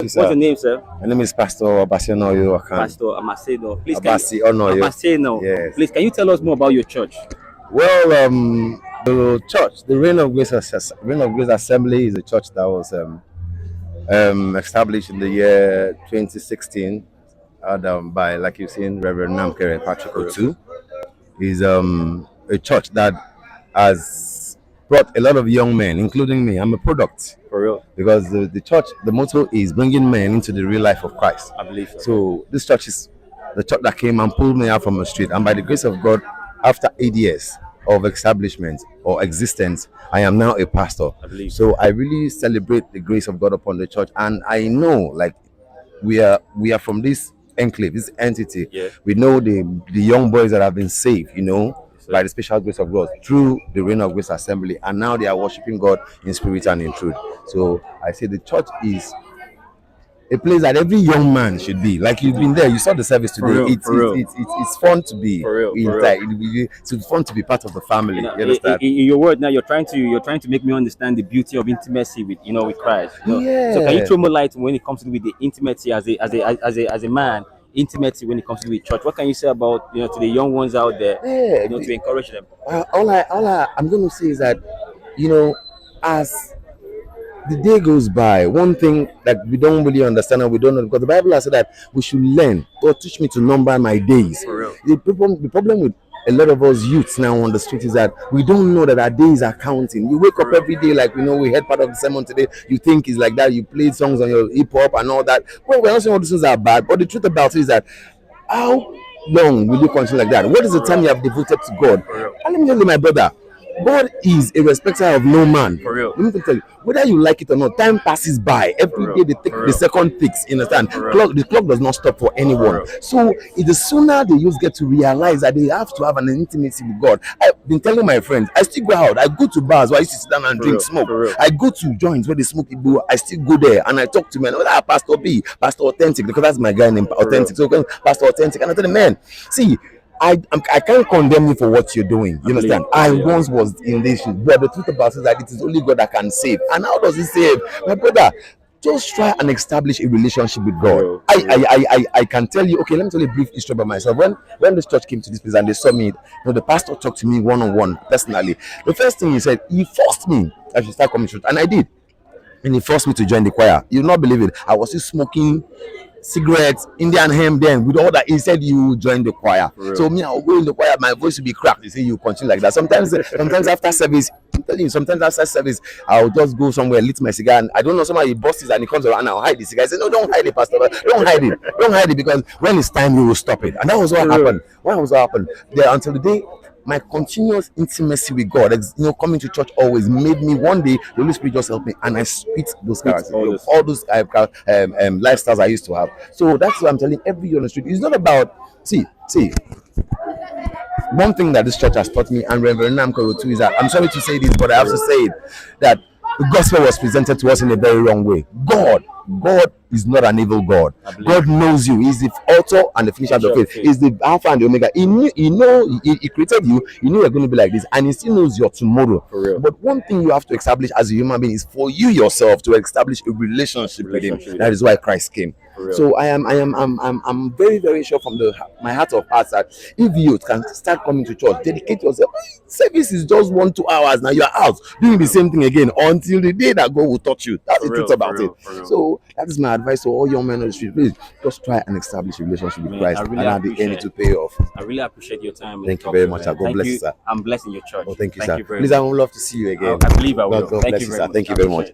What's Sir. your name, sir? My name is Pastor Abasiano Yoakan. Pastor Amaseno. Please, Abasi Onoyo. Amaseno. Yes. Please, can you tell us more about your church? Well, the church, the Reign of Grace Assembly, is a church that was established in the year 2016, by, like you've seen, Reverend Namkere Patrick Otu. Is a church that has brought a lot of young men, including me. I'm a product. For real? Because the church, the motto is bringing men into the real life of Christ. I believe so. So this church is the church that came and pulled me out from the street. And by the grace of God, after 8 years of establishment or existence, I am now a pastor. I believe so. I really celebrate the grace of God upon the church. And I know, like, we are from this enclave, this entity. Yeah. We know the young boys that have been saved, by the special grace of God through the Reign of Grace Assembly, and now they are worshiping God in spirit and in truth. So I say the church is a place that every young man should be. Like, you've been there, you saw the service today. It's fun to be inside. It's fun to be part of the family. You understand? In your word now, you're trying to make me understand the beauty of intimacy with Christ. Yeah. So can you throw more light when it comes to with the intimacy as a man? Intimacy when it comes to the church. What can you say about to the young ones out there? Yeah. To encourage them. I'm going to say is that as the day goes by, one thing that we don't really understand and we don't know, because the Bible has said that we should learn. God, teach me to number my days. For real. The problem with a lot of us youths now on the street is that we don't know that our days are counting. You wake up every day, like we heard part of the sermon today. You think it's like that. You play songs on your hip hop and all that. Well, we're not saying all these things are bad, but the truth about it is that how long will you continue like that? What is the time you have devoted to God? And let me tell you, my brother, God is a respecter of no man. For real. Let me tell you, whether you like it or not, time passes by. Every day the second ticks, you understand? The clock does not stop for anyone. So the sooner the youth get to realize that they have to have an intimacy with God. I've been telling my friends, I still go out. I go to bars where I used to sit down and drink, smoke. I go to joints where they smoke Igbo. I still go there and I talk to men. Pastor B, Pastor Authentic, because that's my guy named Authentic. So Pastor Authentic, and I tell the man, see, I can't condemn you for what you're doing. You understand? I once was in this shit, but the truth about it is that it is only God that can save. And how does He save? My brother, just try and establish a relationship with God. I can tell you. Okay, let me tell you a brief history about myself. When this church came to this place and they saw me, the pastor talked to me one-on-one personally. The first thing he said, he forced me I should start coming to church, and I did. And he forced me to join the choir. You'll not believe it. I was still smoking cigarettes, Indian hemp. Then with all that, he said you join the choir. So me, I'll go in the choir, my voice will be cracked. He say you continue like that. Sometimes after service, I'm telling you, sometimes after service, I'll just go somewhere, lit my cigar, and I don't know, somebody busts it and he comes around and I'll hide the cigar. I say, no, don't hide it, Pastor. Don't hide it, because when it's time, you will stop it. And that was what happened. There until the day my continuous intimacy with God, coming to church always made me. One day, the Holy Spirit just helped me, and I spit those characters, all those lifestyles I used to have. So that's what I'm telling every on the street. It's not about see. One thing that this church has taught me, and Reverend Namkoro too, is that, I'm sorry to say this, but I have to say it, that the gospel was presented to us in a very wrong way. God is not an evil God. God knows you. He's the author and the finisher of the faith. He's the Alpha and the Omega. He created you. He knew you're going to be like this, and He still knows your tomorrow. But one thing you have to establish as a human being is for you yourself to establish a relationship with Him. That is why Christ came. So I'm very, very sure from my heart of hearts that if you can start coming to church, dedicate yourself. Service is just 1-2 hours. Now you're out doing the same thing again until the day that God will touch you. That's the truth about it. So that is my advice to all young men on the street. Please just try and establish a relationship with Christ, and at the end it will pay off. I really appreciate your time. Thank you very much. God bless you, sir. I'm blessing your church. Oh, thank you, sir. Please, I would love to see you again. I believe I will. God bless you, sir. Thank you very much.